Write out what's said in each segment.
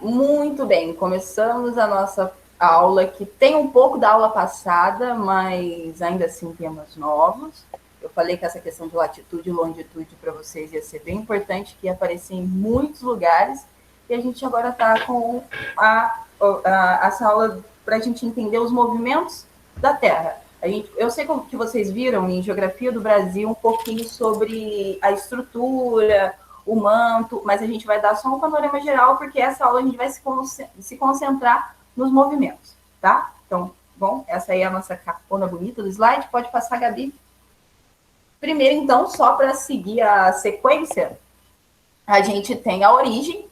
Muito bem, começamos a nossa aula, que tem um pouco da aula passada, mas ainda assim temas novos. Eu falei que essa questão de latitude e longitude para vocês ia ser bem importante, que ia aparecer em muitos lugares, e a gente agora está com essa aula para a gente entender os movimentos da Terra. Eu sei que vocês viram em Geografia do Brasil um pouquinho sobre a estrutura, o manto, mas a gente vai dar só um panorama geral, porque essa aula a gente vai se concentrar nos movimentos, tá? Então, bom, essa aí é a nossa capona bonita do slide. Pode passar, Gabi. Primeiro, então, só para seguir a sequência, a gente tem a origem.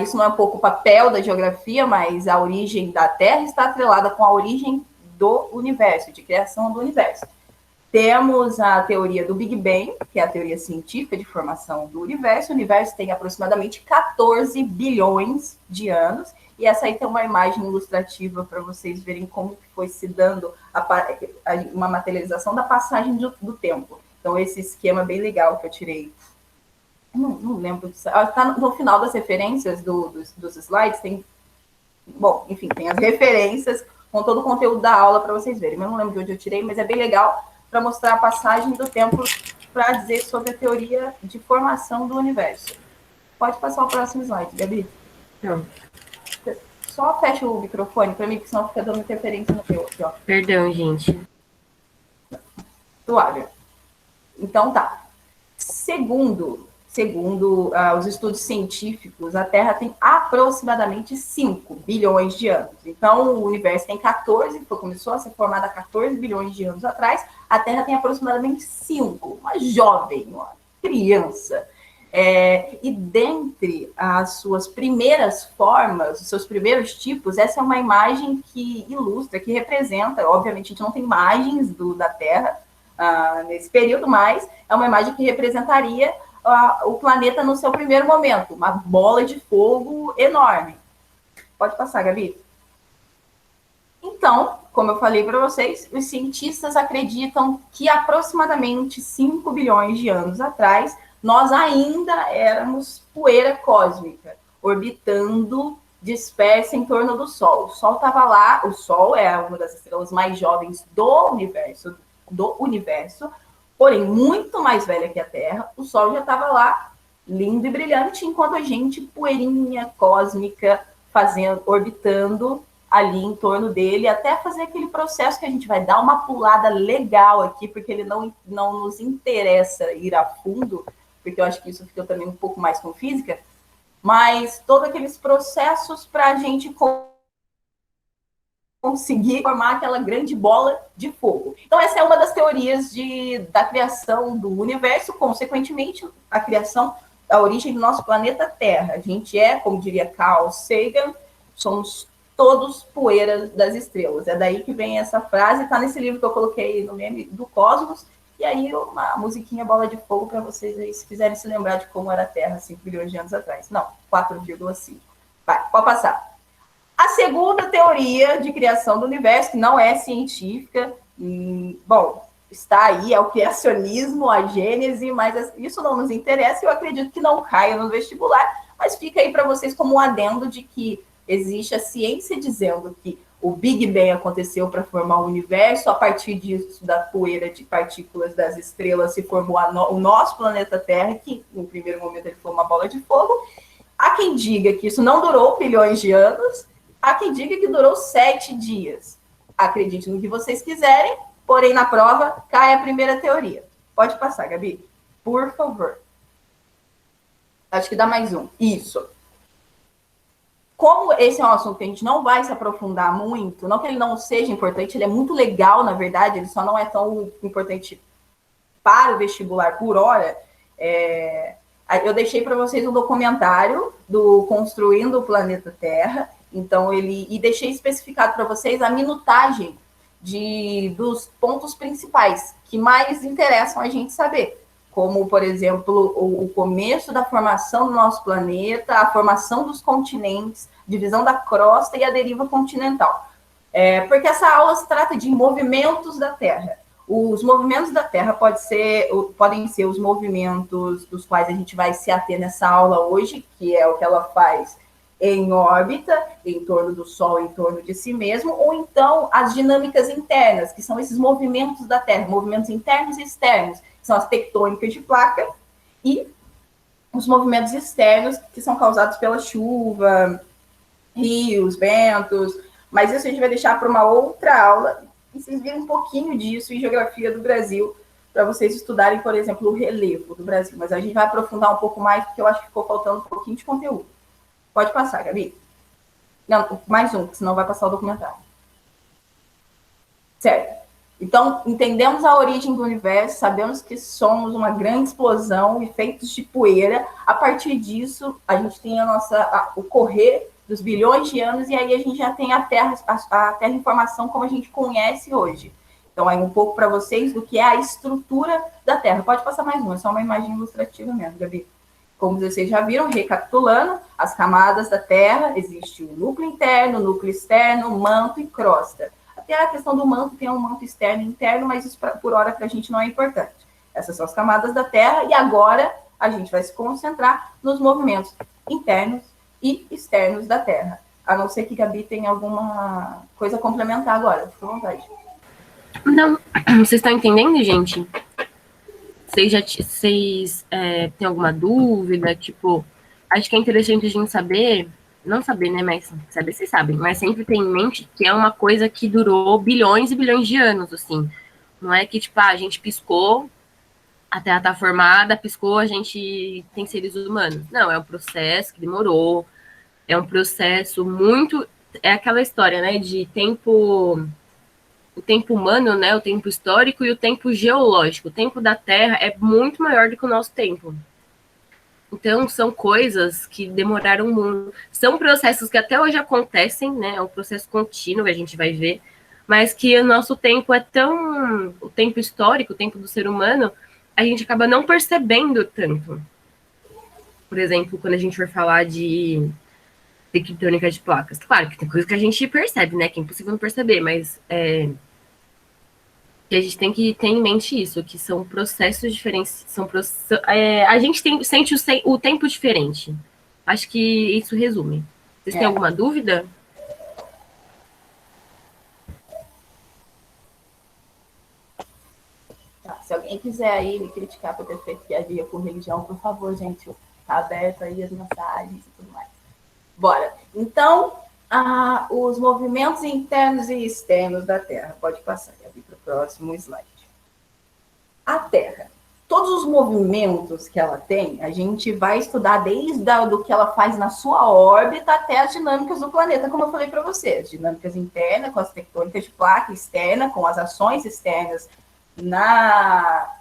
Isso não é um pouco o papel da geografia, mas a origem da Terra está atrelada com a origem do universo, de criação do universo. Temos a teoria do Big Bang, que é a teoria científica de formação do universo. O universo tem aproximadamente 14 bilhões de anos, e essa aí tem uma imagem ilustrativa para vocês verem como foi se dando uma materialização da passagem do tempo. Então, esse esquema bem legal que eu tirei. Não lembro. Está no final das referências dos slides, tem. Bom, enfim, tem as referências com todo o conteúdo da aula para vocês verem. Eu não lembro de onde eu tirei, mas é bem legal para mostrar a passagem do tempo para dizer sobre a teoria de formação do universo. Pode passar o próximo slide, Gabi. Não. Só fecha o microfone para mim, porque senão fica dando interferência no teu aqui, ó. Perdão, gente. Toalha. Então tá. Segundo os estudos científicos, a Terra tem aproximadamente 5 bilhões de anos. Então, o universo tem 14, começou a ser formado há 14 bilhões de anos atrás, a Terra tem aproximadamente 5, uma jovem, uma criança. E dentre as suas primeiras formas, os seus primeiros tipos, essa é uma imagem que ilustra, que representa, obviamente a gente não tem imagens da Terra nesse período, mas é uma imagem que representaria o planeta no seu primeiro momento, uma bola de fogo enorme. Pode passar, Gabi. Então, como eu falei para vocês, os cientistas acreditam que aproximadamente 5 bilhões de anos atrás, nós ainda éramos poeira cósmica, orbitando dispersa em torno do Sol. O Sol estava lá, o Sol é uma das estrelas mais jovens do universo, porém muito mais velha que a Terra. O Sol já estava lá, lindo e brilhante, enquanto a gente, poeirinha cósmica, orbitando ali em torno dele, até fazer aquele processo que a gente vai dar uma pulada legal aqui, porque ele não nos interessa ir a fundo, porque eu acho que isso fica também um pouco mais com física, mas todos aqueles processos para a gente conseguir formar aquela grande bola de fogo. Então, essa é uma das teorias da criação do universo, consequentemente, a origem do nosso planeta Terra. A gente como diria Carl Sagan, somos todos poeiras das estrelas. É daí que vem essa frase, está nesse livro que eu coloquei no meme do Cosmos, e aí uma musiquinha bola de fogo para vocês aí, se quiserem se lembrar de como era a Terra 5 bilhões de anos atrás. Não, 4,5. Vai, pode passar. A segunda teoria de criação do universo, que não é científica, bom, está aí, é o criacionismo, a gênese, mas isso não nos interessa, eu acredito que não caia no vestibular, mas fica aí para vocês como um adendo de que existe a ciência dizendo que o Big Bang aconteceu para formar o universo, a partir disso, da poeira de partículas das estrelas, se formou o nosso planeta Terra, que no primeiro momento ele foi uma bola de fogo. Há quem diga que isso não durou bilhões de anos, há quem diga que durou 7 dias. Acredite no que vocês quiserem, porém, na prova, cai a primeira teoria. Pode passar, Gabi. Por favor. Acho que dá mais um. Isso. Como esse é um assunto que a gente não vai se aprofundar muito, não que ele não seja importante, ele é muito legal, na verdade, ele só não é tão importante para o vestibular por hora, eu deixei para vocês um documentário do Construindo o Planeta Terra, então e deixei especificado para vocês a minutagem dos pontos principais que mais interessam a gente saber, como, por exemplo, o começo da formação do nosso planeta, a formação dos continentes, divisão da crosta e a deriva continental. Porque essa aula se trata de movimentos da Terra. Os movimentos da Terra podem ser os movimentos dos quais a gente vai se ater nessa aula hoje, que é o que ela faz em órbita, em torno do Sol, em torno de si mesmo, ou então as dinâmicas internas, que são esses movimentos da Terra, movimentos internos e externos, que são as tectônicas de placa, e os movimentos externos, que são causados pela chuva, rios, ventos, mas isso a gente vai deixar para uma outra aula, e vocês viram um pouquinho disso em Geografia do Brasil, para vocês estudarem, por exemplo, o relevo do Brasil, mas a gente vai aprofundar um pouco mais, porque eu acho que ficou faltando um pouquinho de conteúdo. Pode passar, Gabi. Não, mais um, senão vai passar o documentário. Certo. Então, entendemos a origem do universo, sabemos que somos uma grande explosão e feitos de poeira. A partir disso, a gente tem o correr dos bilhões de anos, e aí a gente já tem a Terra em formação como a gente conhece hoje. Então, aí um pouco para vocês do que é a estrutura da Terra. Pode passar mais um, é só uma imagem ilustrativa mesmo, Gabi. Como vocês já viram, recapitulando, as camadas da Terra, existe o núcleo interno, o núcleo externo, manto e crosta. Até a questão do manto, tem um manto externo e interno, mas isso por hora para a gente não é importante. Essas são as camadas da Terra, e agora a gente vai se concentrar nos movimentos internos e externos da Terra. A não ser que Gabi tenha alguma coisa a complementar agora, fica à vontade. Não, vocês estão entendendo, gente? Vocês têm alguma dúvida? Tipo, acho que é interessante a gente saber, não saber, né, mas saber vocês sabem, mas sempre ter em mente que é uma coisa que durou bilhões e bilhões de anos, assim. Não é que, tipo, a gente piscou, a Terra tá formada, piscou, a gente tem seres humanos. Não, é um processo que demorou, é um processo muito... É aquela história, né, de tempo... O tempo humano, né, o tempo histórico e o tempo geológico. O tempo da Terra é muito maior do que o nosso tempo. Então, são coisas que demoraram muito. São processos que até hoje acontecem, né? É um processo contínuo, a gente vai ver, mas que o nosso tempo é tão... O tempo histórico, o tempo do ser humano, a gente acaba não percebendo tanto. Por exemplo, quando a gente for falar de tectônica de placas. Claro que tem coisa que a gente percebe, né? Que é impossível não perceber, mas... E a gente tem que ter em mente isso, que são processos diferentes. A gente sente o tempo diferente. Acho que isso resume. Vocês têm alguma dúvida? Tá, se alguém quiser aí me criticar por ter feito piadinha com religião, por favor, gente, tá aberto aí as mensagens e tudo mais. Bora. Então, os movimentos internos e externos da Terra. Pode passar, Gabi, para o próximo slide. A Terra. Todos os movimentos que ela tem, a gente vai estudar desde do que ela faz na sua órbita até as dinâmicas do planeta, como eu falei para vocês. Dinâmicas internas, com as tectônicas de placa, externa, com as ações externas na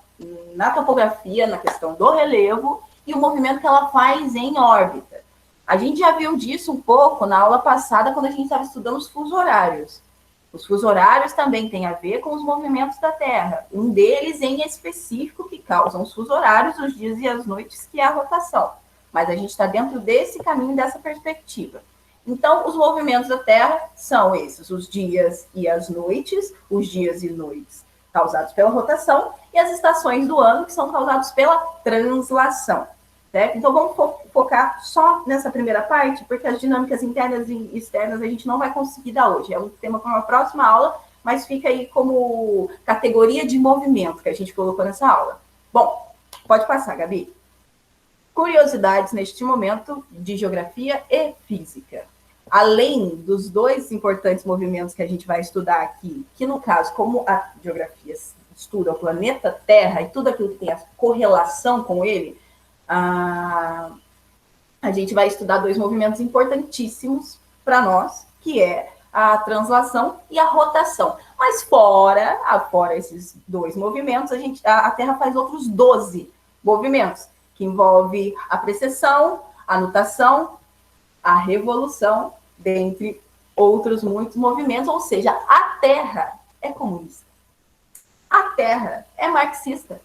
topografia, na questão do relevo, e o movimento que ela faz em órbita. A gente já viu disso um pouco na aula passada, quando a gente estava estudando os fusos horários. Os fusos horários também têm a ver com os movimentos da Terra. Um deles em específico que causam os fusos horários, os dias e as noites, que é a rotação. Mas a gente está dentro desse caminho, dessa perspectiva. Então, os movimentos da Terra são esses, os dias e as noites, os dias e noites causados pela rotação, e as estações do ano, que são causados pela translação. Certo? Então, vamos focar só nessa primeira parte, porque as dinâmicas internas e externas a gente não vai conseguir dar hoje. É um tema para uma próxima aula, mas fica aí como categoria de movimento que a gente colocou nessa aula. Bom, pode passar, Gabi. Curiosidades neste momento de geografia e física. Além dos dois importantes movimentos que a gente vai estudar aqui, que no caso, como a geografia estuda o planeta Terra e tudo aquilo que tem a correlação com ele, a gente vai estudar dois movimentos importantíssimos para nós, que é a translação e a rotação. Mas fora esses dois movimentos, a Terra faz outros 12 movimentos, que envolve a precessão, a nutação, a revolução, dentre outros muitos movimentos, ou seja, a Terra é comunista. A Terra é marxista.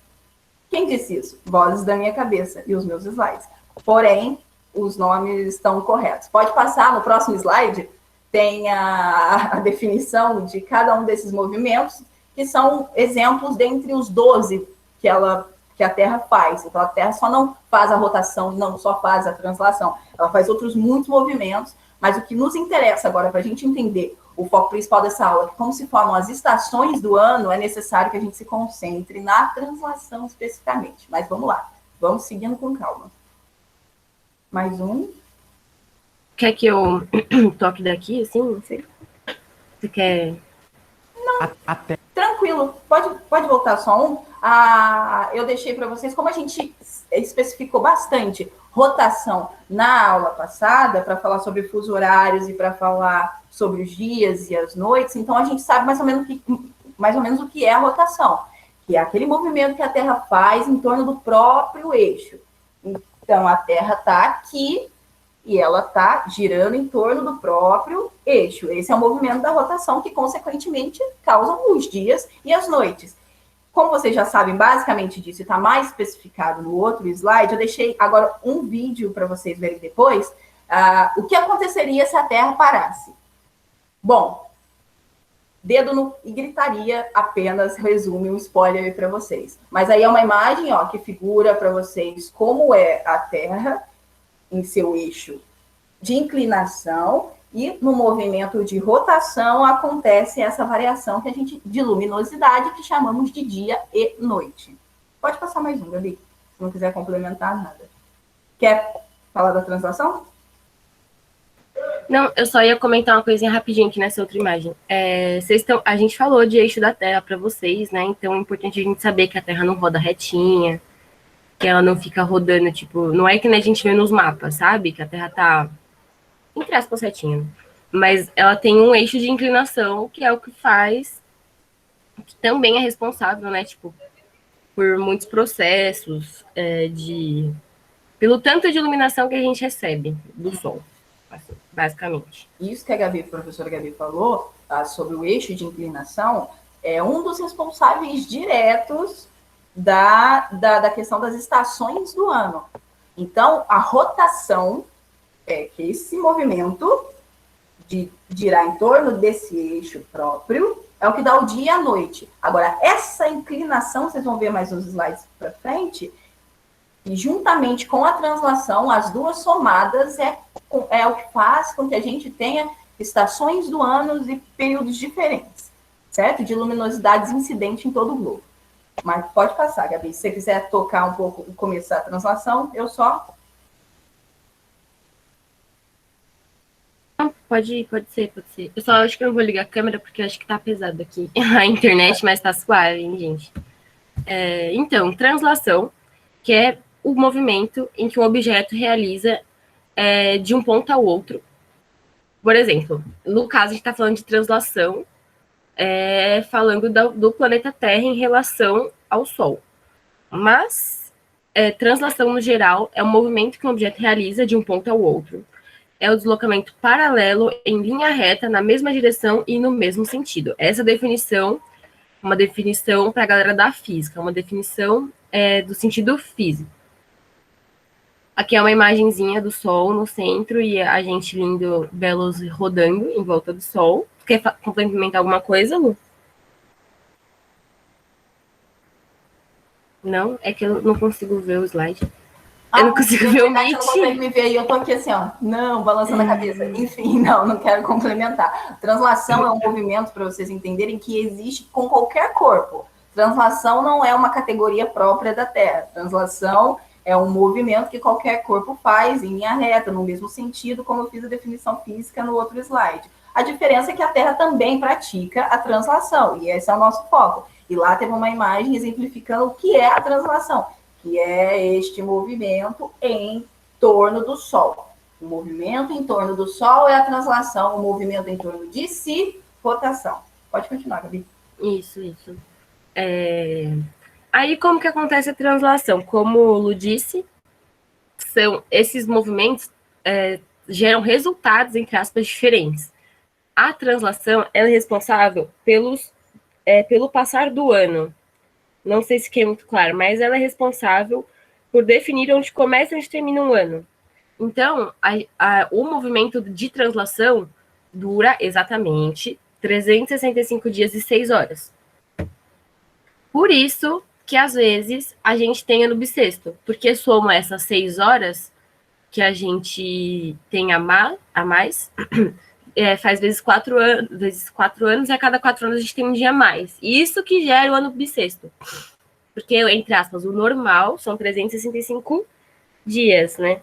Quem disse isso? Vozes da minha cabeça e os meus slides. Porém, os nomes estão corretos. Pode passar, no próximo slide, tem a definição de cada um desses movimentos, que são exemplos dentre os 12 que ela que a Terra faz. Então, a Terra só não faz a rotação, não só faz a translação, ela faz outros muitos movimentos, mas o que nos interessa agora, para a gente entender o foco principal dessa aula, que como se formam as estações do ano, é necessário que a gente se concentre na translação especificamente. Mas vamos lá, vamos seguindo com calma. Mais um. Quer que eu toque daqui, assim? Não sei. Você quer... Não, tranquilo. Pode voltar só um. Eu deixei para vocês, como a gente especificou bastante rotação na aula passada, para falar sobre fuso horários e para falar sobre os dias e as noites, então a gente sabe mais ou menos o que é a rotação, que é aquele movimento que a Terra faz em torno do próprio eixo. Então, a Terra está aqui e ela está girando em torno do próprio eixo. Esse é o movimento da rotação que, consequentemente, causam os dias e as noites. Como vocês já sabem basicamente disso e está mais especificado no outro slide, eu deixei agora um vídeo para vocês verem depois o que aconteceria se a Terra parasse. Bom, dedo no e gritaria apenas resume um spoiler aí para vocês. Mas aí é uma imagem que figura para vocês como é a Terra em seu eixo de inclinação e no movimento de rotação acontece essa variação que a gente de luminosidade que chamamos de dia e noite. Pode passar mais um, Gabi, se não quiser complementar nada. Quer falar da translação? Não, eu só ia comentar uma coisinha rapidinho aqui nessa outra imagem. A gente falou de eixo da Terra para vocês, né? Então é importante a gente saber que a Terra não roda retinha, que ela não fica rodando, tipo, não é que a gente vê nos mapas, sabe? Que a Terra tá, entre aspas, retinha. Mas ela tem um eixo de inclinação, que é o que faz, que também é responsável, né? Tipo, por muitos processos, pelo tanto de iluminação que a gente recebe do Sol, basicamente. Isso que a professora Gabi falou, sobre o eixo de inclinação, é um dos responsáveis diretos da questão das estações do ano. Então, a rotação é que esse movimento de girar em torno desse eixo próprio é o que dá o dia e a noite. Agora, essa inclinação, vocês vão ver mais uns slides para frente, e juntamente com a translação, as duas somadas é o que faz com que a gente tenha estações do ano e períodos diferentes, certo? De luminosidades incidentes em todo o globo. Mas pode passar, Gabi. Se você quiser tocar um pouco e começar a translação, eu só... Pode ser. Eu só acho que eu não vou ligar a câmera porque eu acho que tá pesado aqui a internet, mas tá suave, hein, gente? Então, translação, que é o movimento em que um objeto realiza de um ponto ao outro. Por exemplo, no caso, a gente está falando de translação, falando do planeta Terra em relação ao Sol. Mas, translação, no geral, é o movimento que um objeto realiza de um ponto ao outro. É o deslocamento paralelo em linha reta, na mesma direção e no mesmo sentido. Essa definição, uma definição para a galera da física, uma definição do sentido físico. Aqui é uma imagenzinha do Sol no centro e a gente lindo, belos, rodando em volta do Sol. Quer complementar alguma coisa, Lu? Não? É que eu não consigo ver o slide. Eu não consigo ver o Meet. Eu não consigo me ver e eu tô aqui assim, não, balançando a cabeça. Enfim, não quero complementar. Translação é um movimento, para vocês entenderem, que existe com qualquer corpo. Translação não é uma categoria própria da Terra. Translação é um movimento que qualquer corpo faz em linha reta, no mesmo sentido, como eu fiz a definição física no outro slide. A diferença é que a Terra também pratica a translação, e esse é o nosso foco. E lá teve uma imagem exemplificando o que é a translação, que é este movimento em torno do Sol. O movimento em torno do Sol é a translação, o movimento em torno de si, rotação. Pode continuar, Gabi. Isso. Aí, como que acontece a translação? Como o Lu disse, esses movimentos geram resultados, entre aspas, diferentes. A translação ela é responsável pelo passar do ano. Não sei se fiquei muito claro, mas ela é responsável por definir onde começa e onde termina um ano. Então, o movimento de translação dura exatamente 365 dias e 6 horas. Por isso que às vezes a gente tem ano bissexto, porque soma essas 6 horas que a gente tem a mais, faz vezes 4 anos, e a cada 4 anos a gente tem um dia a mais. Isso que gera o ano bissexto. Porque, entre aspas, o normal são 365 dias, né?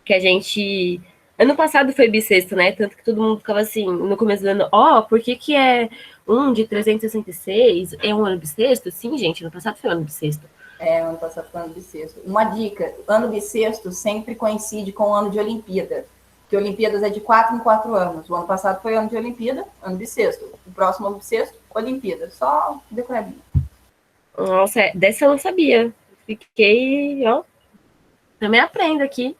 Que a gente... Ano passado foi bissexto, né? Tanto que todo mundo ficava assim, no começo do ano, por que é um de 366? É um ano bissexto? Sim, gente, ano passado foi um ano bissexto. Ano passado foi ano bissexto. Uma dica, ano bissexto sempre coincide com o ano de Olimpíada, que Olimpíadas é de 4 em 4 anos. O ano passado foi ano de Olimpíada, ano bissexto. O próximo ano bissexto, Olimpíada. Só decoradinho. Nossa, dessa eu não sabia. Fiquei, também aprendo aqui.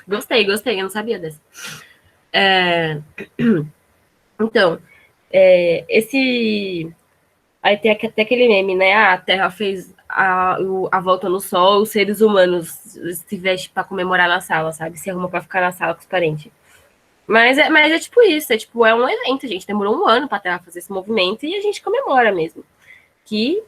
Gostei, eu não sabia dessa. Então, aí tem até aquele meme, né? A Terra fez a volta no Sol, os seres humanos se vestem para comemorar na sala, sabe? Se arruma para ficar na sala com os parentes. Mas é tipo isso, é um evento, gente. Demorou um ano para a Terra fazer esse movimento e a gente comemora mesmo. Que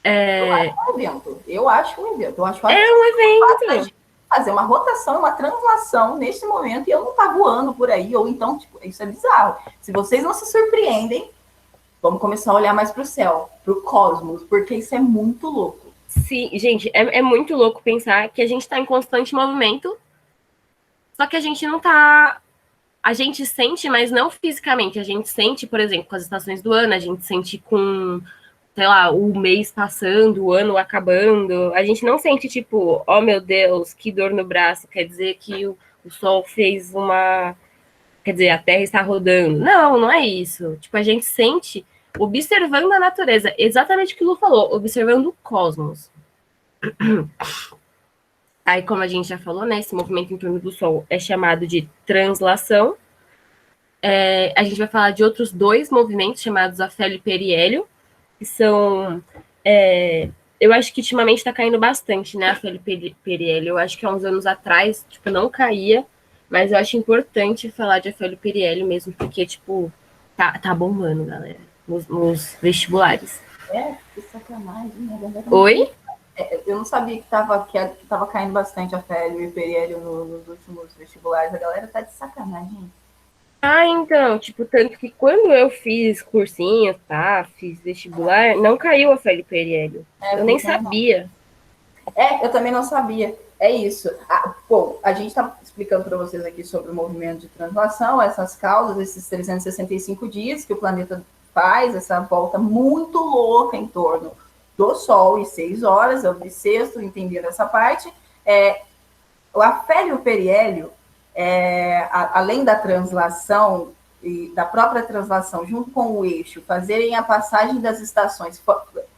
Eu acho um evento. Eu acho um evento. Fazer uma rotação, uma translação nesse momento e eu não estar voando por aí, ou então, isso é bizarro. Se vocês não se surpreendem, vamos começar a olhar mais para o céu, para o cosmos, porque isso é muito louco. Sim, gente, é muito louco pensar que a gente está em constante movimento, só que a gente não está... A gente sente, mas não fisicamente. A gente sente, por exemplo, com as estações do ano, a gente sente com, sei lá, o mês passando, o ano acabando. A gente não sente, tipo, meu Deus, que dor no braço, quer dizer que o Sol fez uma... Quer dizer, a Terra está rodando. Não é isso. Tipo, a gente sente observando a natureza. Exatamente o que o Lu falou, observando o cosmos. Aí, como a gente já falou, né, esse movimento em torno do Sol é chamado de translação. A gente vai falar de outros 2 movimentos chamados afélio e periélio, que são... eu acho que ultimamente está caindo bastante, né, afélio e periélio. Eu acho que há uns anos atrás, tipo, não caía, mas eu acho importante falar de afélio e periélio mesmo, porque, tipo, tá bombando, galera, nos vestibulares. Que sacanagem, né, galera? Oi? Eu não sabia que tava caindo bastante afélio e periélio nos últimos vestibulares. A galera tá de sacanagem. Então, tipo, tanto que quando eu fiz cursinho, fiz vestibular, não caiu afélio e periélio. Eu nem sabia. Eu também não sabia. É isso. A gente está explicando para vocês aqui sobre o movimento de translação, essas causas, esses 365 dias que o planeta faz, essa volta muito louca em torno do Sol e 6 horas, é o bissexto, entendendo essa parte. O afélio e o periélio, além da translação e da própria translação, junto com o eixo, fazerem a passagem das estações,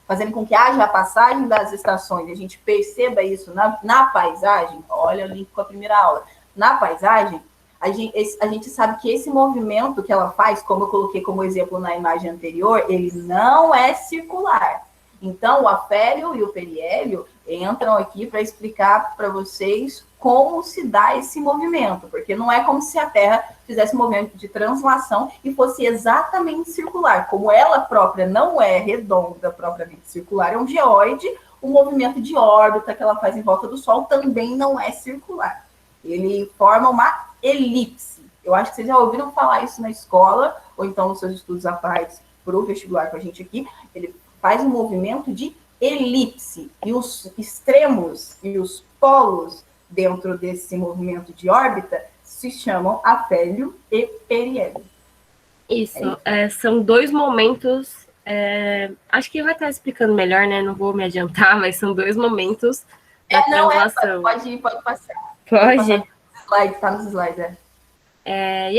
fazendo com que haja a passagem das estações, a gente perceba isso na paisagem. Olha o link com a primeira aula. Na paisagem, a gente sabe que esse movimento que ela faz, como eu coloquei como exemplo na imagem anterior, ele não é circular. Então, o afélio e o periélio entram aqui para explicar para vocês como se dá esse movimento, porque não é como se a Terra fizesse um movimento de translação e fosse exatamente circular. Como ela própria não é redonda, propriamente circular, é um geóide, o movimento de órbita que ela faz em volta do Sol também não é circular. Ele forma uma elipse. Eu acho que vocês já ouviram falar isso na escola, ou então nos seus estudos à parte para o vestibular com a gente aqui. Ele faz um movimento de elipse, e os extremos e os polos dentro desse movimento de órbita se chamam afélio e periélio. Isso, são 2 momentos, acho que vai estar explicando melhor, né, não vou me adiantar, mas são 2 momentos da translação. Pode passar. Pode? Tá nos slides, e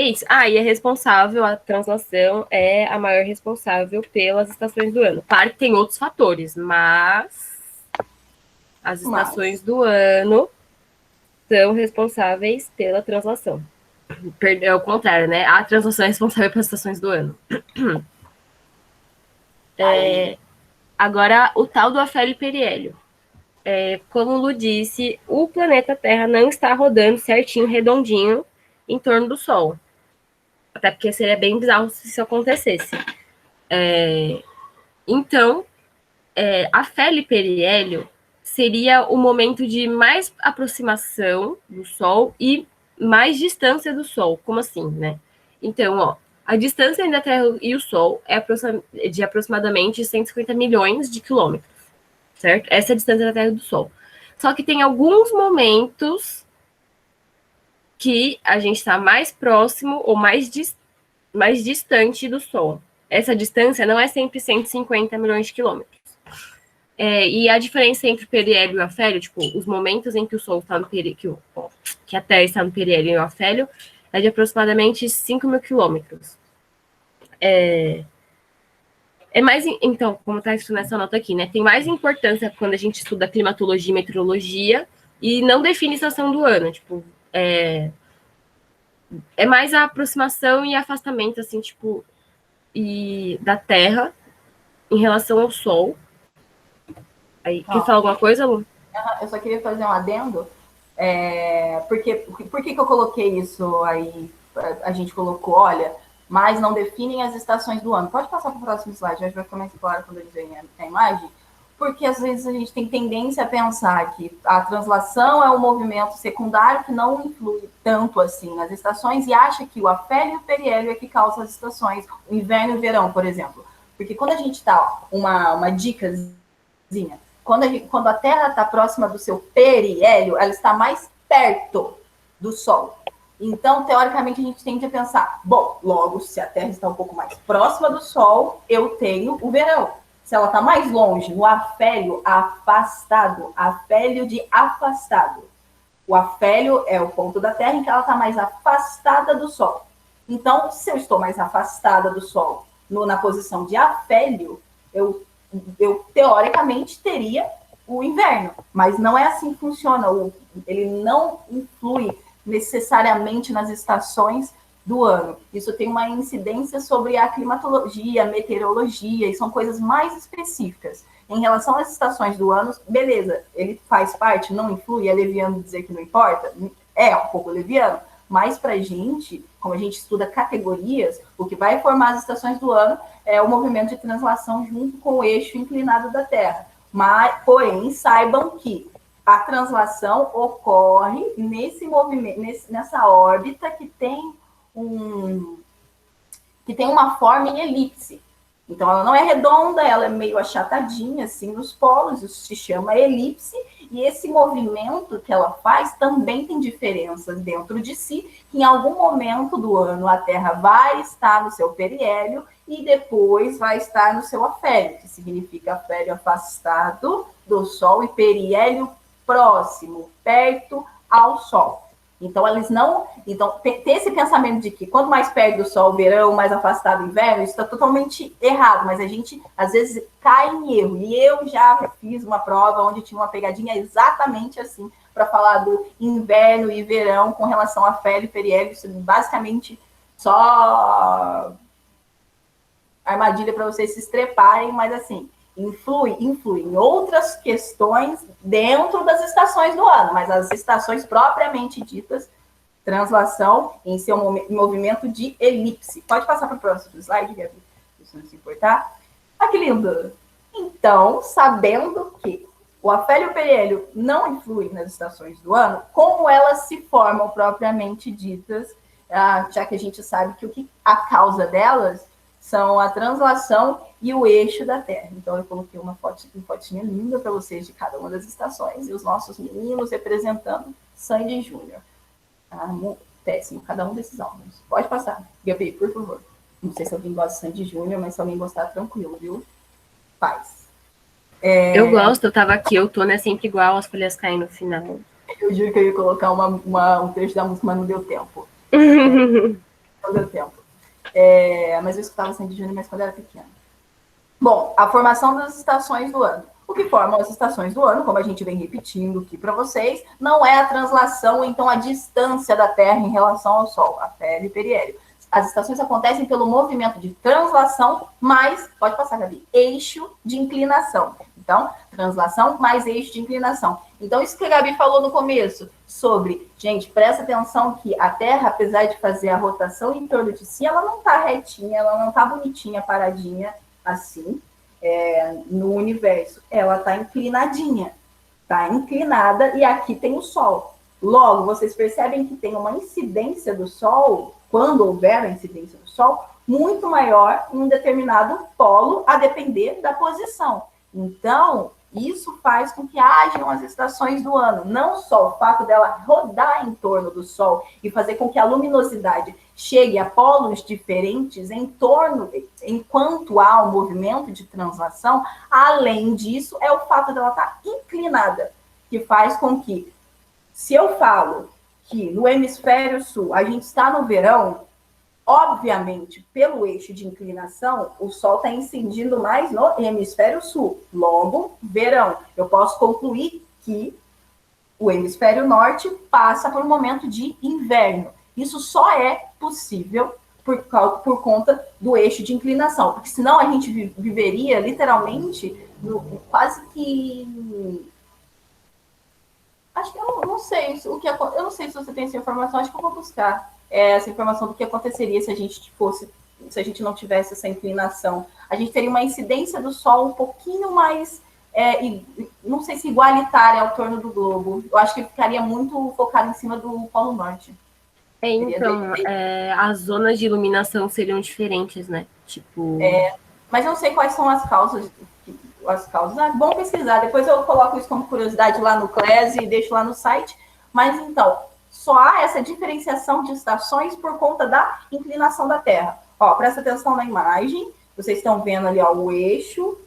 é isso. E é responsável, a translação é a maior responsável pelas estações do ano. Claro que tem outros fatores, mas as estações do ano são responsáveis pela translação. É o contrário, né? A translação é responsável pelas estações do ano. Agora, o tal do afélio e periélio. Como o Lu disse, o planeta Terra não está rodando certinho, redondinho, em torno do Sol. Até porque seria bem bizarro se isso acontecesse. Então, afélio e periélio seria o momento de mais aproximação do Sol e mais distância do Sol. Como assim, né? Então, ó, a distância entre a Terra e o Sol é de aproximadamente 150 milhões de quilômetros, certo? Essa é a distância da Terra e do Sol. Só que tem alguns momentos que a gente está mais próximo ou mais distante do Sol. Essa distância não é sempre 150 milhões de quilômetros. E a diferença entre o periélio e o afélio, tipo, os momentos em que o Sol está no periélio, que a Terra está no periélio e o afélio, é de aproximadamente 5 mil quilômetros. Então, como está escrito nessa nota aqui, né? Tem mais importância quando a gente estuda climatologia e meteorologia e não define estação do ano. Tipo, é mais a aproximação e afastamento, assim, tipo, da Terra em relação ao Sol. Aí, quer falar alguma coisa, Lu? Eu só queria fazer um adendo. Por que eu coloquei isso aí? A gente colocou, olha, mas não definem as estações do ano. Pode passar para o próximo slide, acho que vai ficar mais claro quando eles veem a imagem. Porque às vezes a gente tem tendência a pensar que a translação é um movimento secundário que não influi tanto assim nas estações e acha que o afélio e o periélio é que causa as estações, o inverno e o verão, por exemplo. Porque quando a gente está, uma dicasinha, quando a Terra está próxima do seu periélio, ela está mais perto do Sol. Então, teoricamente, a gente tende a pensar, bom, logo, se a Terra está um pouco mais próxima do Sol, eu tenho o verão. Se ela está mais longe, no afélio afastado, afélio de afastado. O afélio é o ponto da Terra em que ela está mais afastada do Sol. Então, se eu estou mais afastada do Sol, na posição de afélio, eu teoricamente teria o inverno, mas não é assim que funciona. Ele não influi necessariamente nas estações do ano. Isso tem uma incidência sobre a climatologia, a meteorologia, e são coisas mais específicas. Em relação às estações do ano, beleza, ele faz parte, não influi, é leviano dizer que não importa? É um pouco leviano, mas para a gente, como a gente estuda categorias, o que vai formar as estações do ano é o movimento de translação junto com o eixo inclinado da Terra. Porém, saibam que a translação ocorre nesse movimento, nessa órbita que tem uma forma em elipse. Então, ela não é redonda, ela é meio achatadinha, assim, nos polos, isso se chama elipse, e esse movimento que ela faz também tem diferenças dentro de si, que em algum momento do ano a Terra vai estar no seu periélio e depois vai estar no seu afélio, que significa afélio afastado do Sol e periélio próximo, perto ao Sol. Então, eles não. Então, ter esse pensamento de que quanto mais perto do Sol o verão, mais afastado o inverno, isso está totalmente errado, mas a gente, às vezes, cai em erro. E eu já fiz uma prova onde tinha uma pegadinha exatamente assim, para falar do inverno e verão com relação a afélio e periélio, basicamente só armadilha para vocês se estreparem, mas assim, influi em outras questões dentro das estações do ano, mas as estações propriamente ditas, translação em seu movimento de elipse. Pode passar para o próximo slide, Gabi, se não se importar. Ah, que lindo! Então, sabendo que o afélio e o periélio não influem nas estações do ano, como elas se formam propriamente ditas, já que a gente sabe que a causa delas são a translação e o eixo da Terra. Então, eu coloquei uma fotinha linda para vocês de cada uma das estações e os nossos meninos representando Sandy Júnior. Péssimo, cada um desses álbuns. Pode passar. Gabi, por favor. Não sei se alguém gosta de Sandy Júnior, mas se alguém gostar, tranquilo, viu? Paz. Eu gosto, eu tava aqui, eu tô, né, sempre igual, as folhas caem no final. Eu juro que eu ia colocar um trecho da música, mas não deu tempo. Não deu tempo. Mas eu escutava Sandy Júnior, mas quando eu era pequena. Bom, a formação das estações do ano. O que formam as estações do ano, como a gente vem repetindo aqui para vocês, não é a translação, então a distância da Terra em relação ao Sol, afélio e periélio. As estações acontecem pelo movimento de translação mais, pode passar, Gabi, eixo de inclinação. Então, translação mais eixo de inclinação. Então, isso que a Gabi falou no começo, sobre, gente, presta atenção que a Terra, apesar de fazer a rotação em torno de si, ela não está retinha, ela não está bonitinha, paradinha, assim. no universo, ela está inclinadinha, está inclinada, e aqui tem o Sol. Logo, vocês percebem que tem uma incidência do Sol, quando houver a incidência do Sol, muito maior em um determinado polo, a depender da posição. Então, isso faz com que hajam as estações do ano. Não só o fato dela rodar em torno do Sol e fazer com que a luminosidade chegue a polos diferentes em torno, enquanto há um movimento de translação, além disso, é o fato dela estar inclinada, que faz com que, se eu falo que no hemisfério sul a gente está no verão, obviamente, pelo eixo de inclinação, o Sol está incidindo mais no hemisfério sul. Logo, verão. Eu posso concluir que o hemisfério norte passa por um momento de inverno. Isso só é possível por conta do eixo de inclinação, porque senão a gente viveria literalmente quase que... Acho que eu não sei eu não sei se você tem essa informação, acho que eu vou buscar essa informação do que aconteceria se a gente não tivesse essa inclinação. A gente teria uma incidência do Sol um pouquinho mais, não sei se igualitária ao torno do globo. Eu acho que ficaria muito focado em cima do Polo Norte. Então, as zonas de iluminação seriam diferentes, né? Tipo... mas eu não sei quais são as causas. É bom pesquisar. Depois eu coloco isso como curiosidade lá no Class e deixo lá no site. Mas, então, só há essa diferenciação de estações por conta da inclinação da Terra. Ó, presta atenção na imagem. Vocês estão vendo ali, ó, o eixo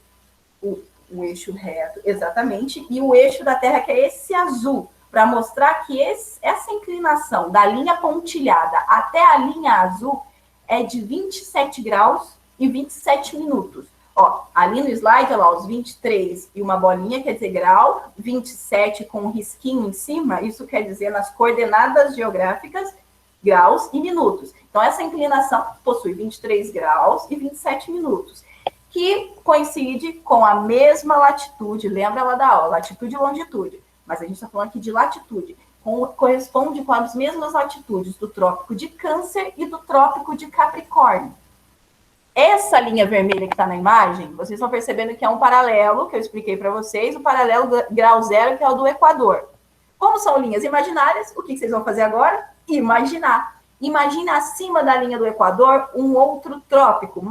reto, exatamente, e o eixo da Terra, que é esse azul, para mostrar que essa inclinação da linha pontilhada até a linha azul é de 27 graus e 27 minutos. Ó, ali no slide, olha lá, os 23 e uma bolinha quer dizer grau, 27 com um risquinho em cima, isso quer dizer nas coordenadas geográficas, graus e minutos. Então, essa inclinação possui 23 graus e 27 minutos, que coincide com a mesma latitude, lembra lá da aula, latitude e longitude, mas a gente está falando aqui de latitude, corresponde com as mesmas latitudes do Trópico de Câncer e do Trópico de Capricórnio. Essa linha vermelha que está na imagem, vocês estão percebendo que é um paralelo, que eu expliquei para vocês, o paralelo do grau zero, que é o do Equador. Como são linhas imaginárias, o que vocês vão fazer agora? Imaginar. Imagina acima da linha do Equador um outro trópico,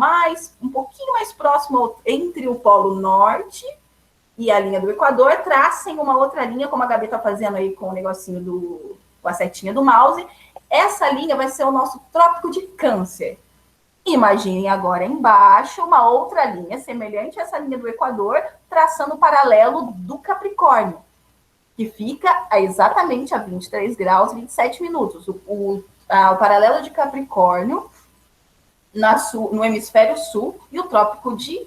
um pouquinho mais próximo entre o Polo Norte e a linha do Equador, tracem uma outra linha, como a Gabi está fazendo aí com o negocinho com a setinha do mouse. Essa linha vai ser o nosso Trópico de Câncer. Imaginem agora embaixo uma outra linha, semelhante a essa linha do Equador, traçando o paralelo do Capricórnio, que fica exatamente a 23 graus e 27 minutos. O paralelo de Capricórnio no hemisfério sul e o Trópico de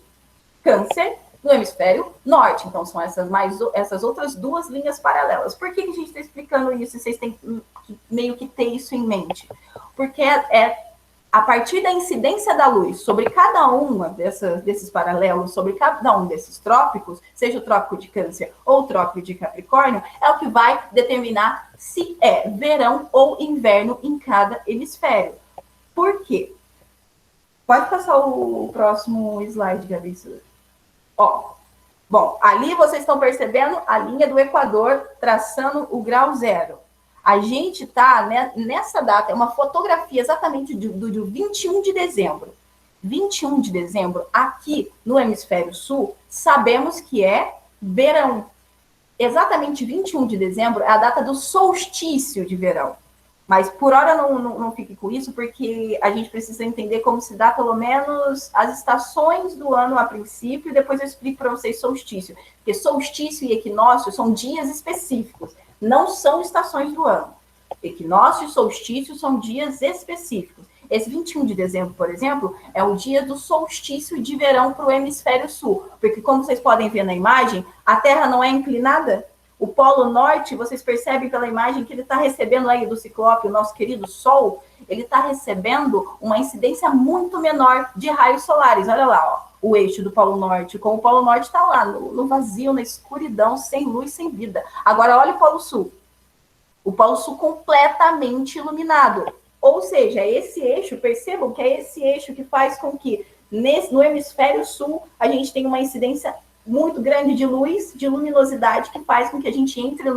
Câncer no hemisfério norte. Então, são essas outras duas linhas paralelas. Por que a gente está explicando isso? Vocês têm que meio que ter isso em mente. Porque a partir da incidência da luz sobre cada uma desses paralelos, sobre cada um desses trópicos, seja o Trópico de Câncer ou o Trópico de Capricórnio, é o que vai determinar se é verão ou inverno em cada hemisfério. Por quê? Pode passar o próximo slide, Gabi. Ó, bom, ali vocês estão percebendo a linha do Equador traçando o grau zero. A gente está, né, nessa data, é uma fotografia exatamente do 21 de dezembro. 21 de dezembro, aqui no hemisfério sul, sabemos que é verão. Exatamente 21 de dezembro é a data do solstício de verão. Mas por hora não fique com isso, porque a gente precisa entender como se dá pelo menos as estações do ano a princípio, e depois eu explico para vocês solstício. Porque solstício e equinócio são dias específicos, não são estações do ano. Equinócio e solstício são dias específicos. Esse 21 de dezembro, por exemplo, é o dia do solstício de verão para o hemisfério sul. Porque, como vocês podem ver na imagem, a Terra não é inclinada. O Polo Norte, vocês percebem pela imagem que ele está recebendo aí do Ciclope, o nosso querido Sol, ele está recebendo uma incidência muito menor de raios solares. Olha lá, ó, o eixo do Polo Norte, como o Polo Norte está lá, no vazio, na escuridão, sem luz, sem vida. Agora, olha o Polo Sul. O Polo Sul completamente iluminado. Ou seja, esse eixo, percebam que é esse eixo que faz com que No hemisfério sul, a gente tem uma incidência muito grande de luz, de luminosidade, que faz com que a gente entre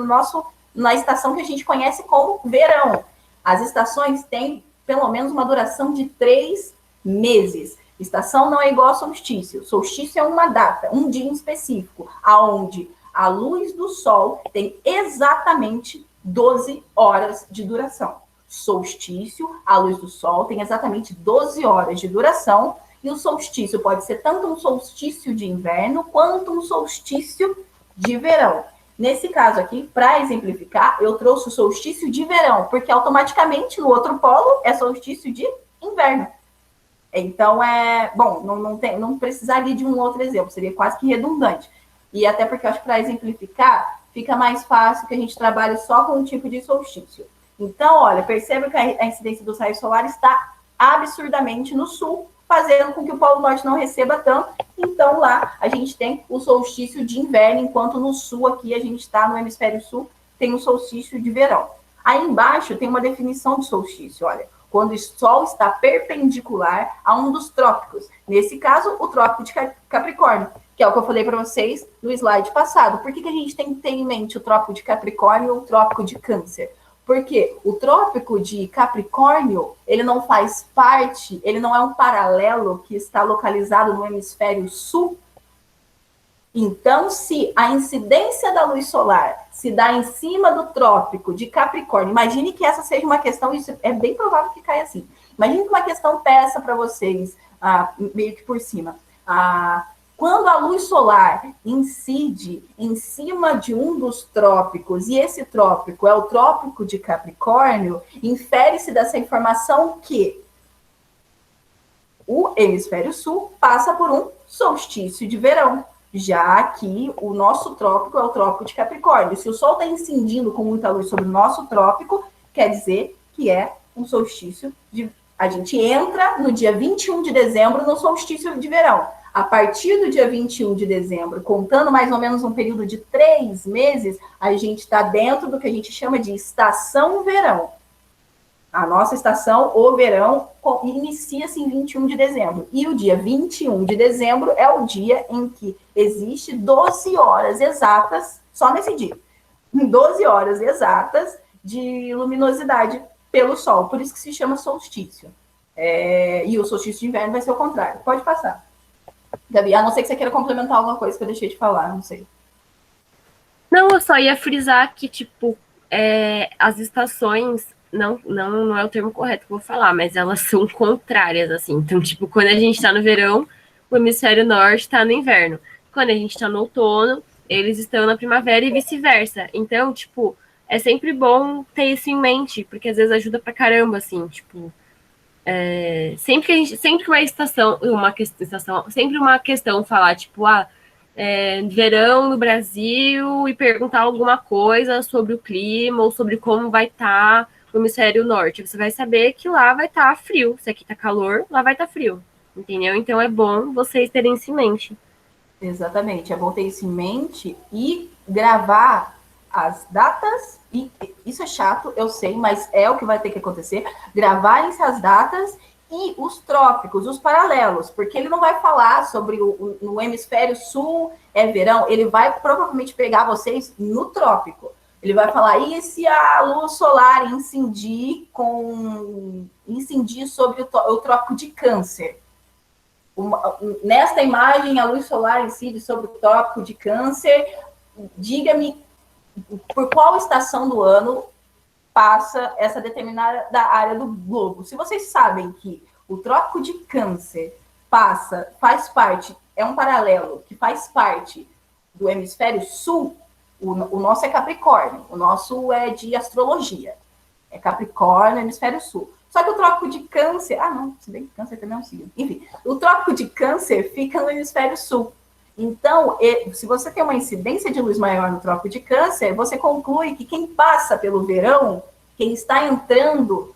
na estação que a gente conhece como verão. As estações têm pelo menos uma duração de 3 meses. Estação não é igual a solstício. Solstício é uma data, um dia em específico, aonde a luz do sol tem exatamente 12 horas de duração. Solstício, a luz do sol tem exatamente 12 horas de duração, e o solstício pode ser tanto um solstício de inverno quanto um solstício de verão. Nesse caso aqui, para exemplificar, eu trouxe o solstício de verão, porque automaticamente no outro polo é solstício de inverno. Então, não precisaria de um outro exemplo, seria quase que redundante. E até porque eu acho que para exemplificar, fica mais fácil que a gente trabalhe só com um tipo de solstício. Então, olha, perceba que a incidência dos raios solares está absurdamente no sul, fazendo com que o Polo Norte não receba tanto. Então, lá a gente tem o solstício de inverno, enquanto no sul, aqui a gente está no hemisfério sul, tem o solstício de verão. Aí embaixo tem uma definição de solstício, olha. Quando o Sol está perpendicular a um dos trópicos. Nesse caso, o trópico de Capricórnio, que é o que eu falei para vocês no slide passado. Por que a gente tem que ter em mente o trópico de Capricórnio ou o trópico de Câncer? Porque o trópico de Capricórnio, ele não faz parte, ele não é um paralelo que está localizado no hemisfério sul. Então, se a incidência da luz solar se dá em cima do trópico de Capricórnio, imagine que essa seja uma questão, isso é bem provável que caia assim. Imagine que uma questão peça para vocês, meio que por cima. Quando a luz solar incide em cima de um dos trópicos, e esse trópico é o trópico de Capricórnio, infere-se dessa informação que o hemisfério sul passa por um solstício de verão, já que o nosso trópico é o trópico de Capricórnio. Se o Sol está incidindo com muita luz sobre o nosso trópico, quer dizer que é um solstício de... A gente entra no dia 21 de dezembro no solstício de verão. A partir do dia 21 de dezembro, contando mais ou menos um período de 3 meses, a gente está dentro do que a gente chama de estação verão. A nossa estação, o verão, inicia-se em 21 de dezembro. E o dia 21 de dezembro é o dia em que existe 12 horas exatas, só nesse dia, 12 horas exatas de luminosidade pelo Sol. Por isso que se chama solstício. E o solstício de inverno vai ser o contrário. Pode passar. Gabi, a não ser que você queira complementar alguma coisa que eu deixei de falar, não sei. Não, eu só ia frisar que, tipo, as estações, não é o termo correto que eu vou falar, mas elas são contrárias, assim. Então, tipo, quando a gente tá no verão, o hemisfério norte tá no inverno. Quando a gente tá no outono, eles estão na primavera e vice-versa. Então, tipo, é sempre bom ter isso em mente, porque às vezes ajuda pra caramba, assim, tipo... sempre que uma questão falar, tipo, verão no Brasil e perguntar alguma coisa sobre o clima ou sobre como vai estar o hemisfério norte, você vai saber que lá vai estar frio. Se aqui tá calor, lá vai estar frio. Entendeu? Então é bom vocês terem isso em mente. Exatamente, é bom ter isso em mente e gravar as datas, e isso é chato, eu sei, mas é o que vai ter que acontecer, gravar essas datas e os trópicos, os paralelos, porque ele não vai falar sobre no hemisfério sul é verão, ele vai provavelmente pegar vocês no trópico. Ele vai falar, e se a luz solar incidir sobre o trópico de Câncer? Nesta imagem, a luz solar incide sobre o trópico de Câncer. Diga-me por qual estação do ano passa essa determinada área do globo. Se vocês sabem que o trópico de Câncer faz parte, é um paralelo que faz parte do hemisfério sul, o nosso é Capricórnio, o nosso é de astrologia. É Capricórnio, hemisfério sul. Só que o trópico de Câncer... se bem que Câncer também é um signo. Enfim, o trópico de Câncer fica no hemisfério sul. Então, se você tem uma incidência de luz maior no trópico de Câncer, você conclui que quem passa pelo verão, quem está entrando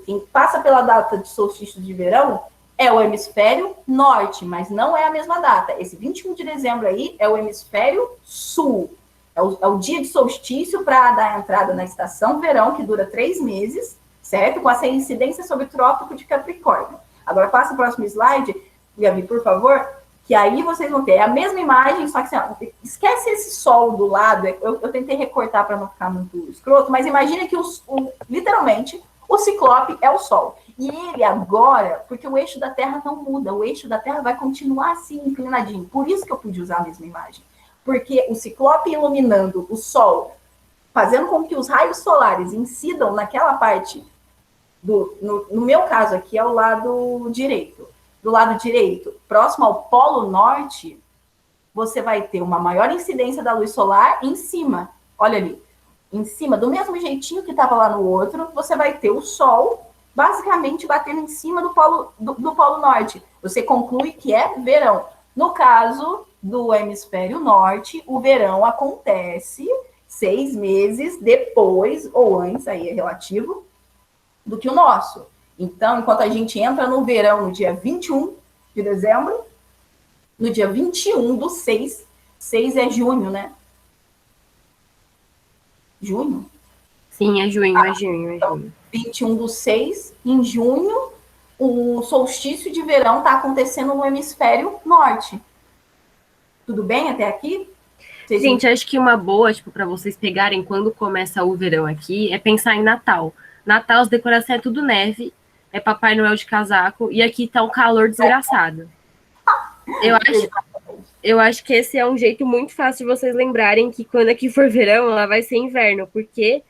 quem passa pela data de solstício de verão, é o hemisfério norte, mas não é a mesma data. Esse 21 de dezembro aí é o hemisfério sul. É o dia de solstício para dar a entrada na estação verão, que dura 3 meses, certo? Com essa incidência sobre o trópico de Capricórnio. Agora, passa o próximo slide. Gabi, por favor, que aí vocês vão ter a mesma imagem, só que assim, ó, esquece esse sol do lado, eu tentei recortar para não ficar muito escroto, mas imagina que literalmente o ciclope é o sol. E ele agora, porque o eixo da Terra não muda, o eixo da Terra vai continuar assim, inclinadinho. Por isso que eu pude usar a mesma imagem. Porque o ciclope iluminando o sol, fazendo com que os raios solares incidam naquela parte, no meu caso aqui é o lado direito. Do lado direito, próximo ao polo norte, você vai ter uma maior incidência da luz solar em cima. Olha ali, em cima, do mesmo jeitinho que estava lá no outro, você vai ter o sol basicamente batendo em cima do polo norte. Você conclui que é verão. No caso do hemisfério norte, o verão acontece 6 meses depois, ou antes, aí é relativo, do que o nosso. Então, enquanto a gente entra no verão no dia 21 de dezembro, no dia 21 do 6, 6 é junho, né? Junho? Sim, é junho, é junho, é junho. 21 do 6, em junho, o solstício de verão está acontecendo no hemisfério norte. Tudo bem até aqui? Gente, acho que uma boa, tipo, para vocês pegarem quando começa o verão aqui, é pensar em Natal. Natal, as decorações é tudo neve, é Papai Noel de casaco, e aqui tá um calor desgraçado. Eu acho que esse é um jeito muito fácil de vocês lembrarem que quando aqui for verão, ela vai ser inverno, porque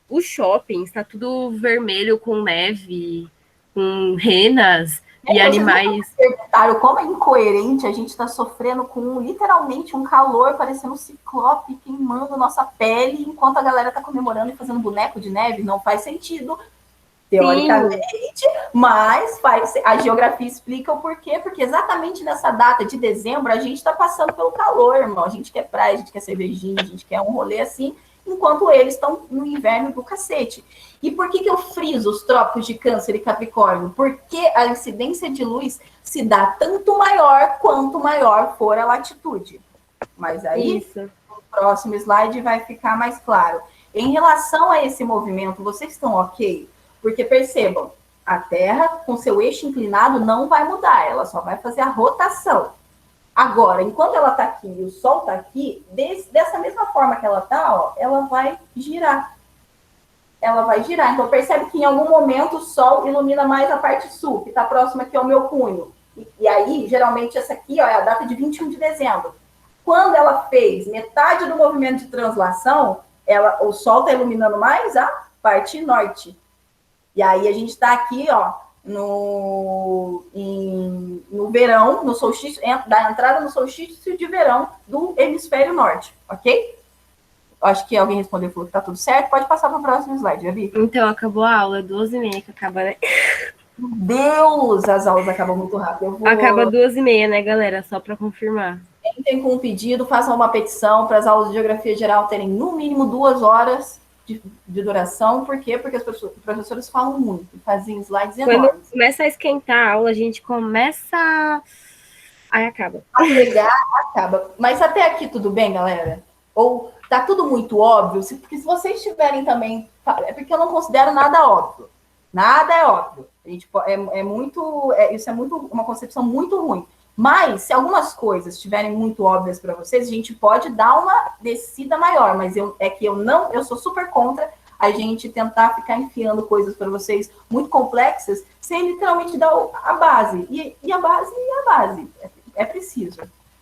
o shopping está tudo vermelho com neve, com renas e animais. Perguntaram como é incoerente, a gente está sofrendo com literalmente um calor parecendo um ciclope queimando nossa pele, enquanto a galera está comemorando e fazendo boneco de neve. Não faz sentido, teoricamente, sim, mas a geografia explica o porquê, porque exatamente nessa data de dezembro a gente está passando pelo calor, irmão. A gente quer praia, a gente quer cervejinha, a gente quer um rolê assim, enquanto eles estão no inverno do cacete. E por que eu friso os trópicos de Câncer e Capricórnio? Porque a incidência de luz se dá tanto maior quanto maior for a latitude. Mas aí, no próximo slide vai ficar mais claro. Em relação a esse movimento, vocês estão ok? Porque percebam, a Terra, com seu eixo inclinado, não vai mudar, ela só vai fazer a rotação. Agora, enquanto ela está aqui e o Sol está aqui, dessa mesma forma que ela está, ela vai girar. Ela vai girar. Então, percebe que em algum momento o Sol ilumina mais a parte sul, que está próxima aqui ao meu cunho. E aí, geralmente, essa aqui é a data de 21 de dezembro. Quando ela fez metade do movimento de translação, o Sol está iluminando mais a parte norte. E aí a gente está aqui, no verão, no solstício, da entrada no solstício de verão do hemisfério norte, ok? Acho que alguém respondeu, falou que tá tudo certo. Pode passar para o próximo slide, Gabi. Então, acabou a aula, 12h30 que acaba, né? Meu Deus, as aulas acabam muito rápido. Acaba 2h30, né, galera? Só para confirmar. Entrem com um pedido, façam uma petição para as aulas de Geografia Geral terem no mínimo 2 horas de duração. Por quê? Porque os professores falam muito, fazem slides enormes. Quando começa a esquentar a aula, a gente começa... Aí acaba. A pegar, acaba. Mas até aqui tudo bem, galera? Ou tá tudo muito óbvio? Porque se vocês tiverem também... É porque eu não considero nada óbvio. Nada é óbvio. A gente, isso é muito uma concepção muito ruim. Mas, se algumas coisas estiverem muito óbvias para vocês, a gente pode dar uma descida maior, mas eu sou super contra a gente tentar ficar enfiando coisas para vocês muito complexas, sem literalmente dar a base. E a base é a base. É preciso.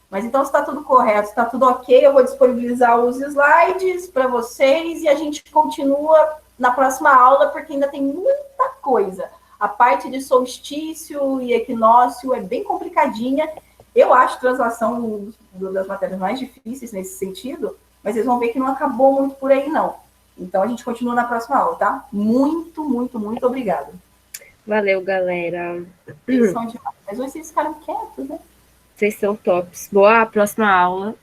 Mas então, se está tudo correto, se está tudo ok, eu vou disponibilizar os slides para vocês e a gente continua na próxima aula, porque ainda tem muita coisa. A parte de solstício e equinócio é bem complicadinha. Eu acho translação das matérias mais difíceis nesse sentido, mas vocês vão ver que não acabou muito por aí, não. Então, a gente continua na próxima aula, tá? Muito, muito, muito obrigada. Valeu, galera. Vocês são demais. Mas hoje vocês ficaram quietos, né? Vocês são tops. Boa próxima aula.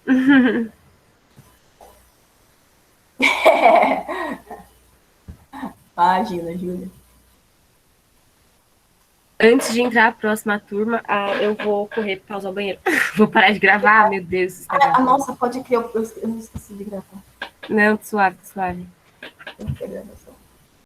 Imagina, Júlia. Antes de entrar a próxima turma, eu vou correr para usar o banheiro. Vou parar de gravar, meu Deus. Nossa, pode crer, eu esqueci de gravar. Não, suave, suave. Eu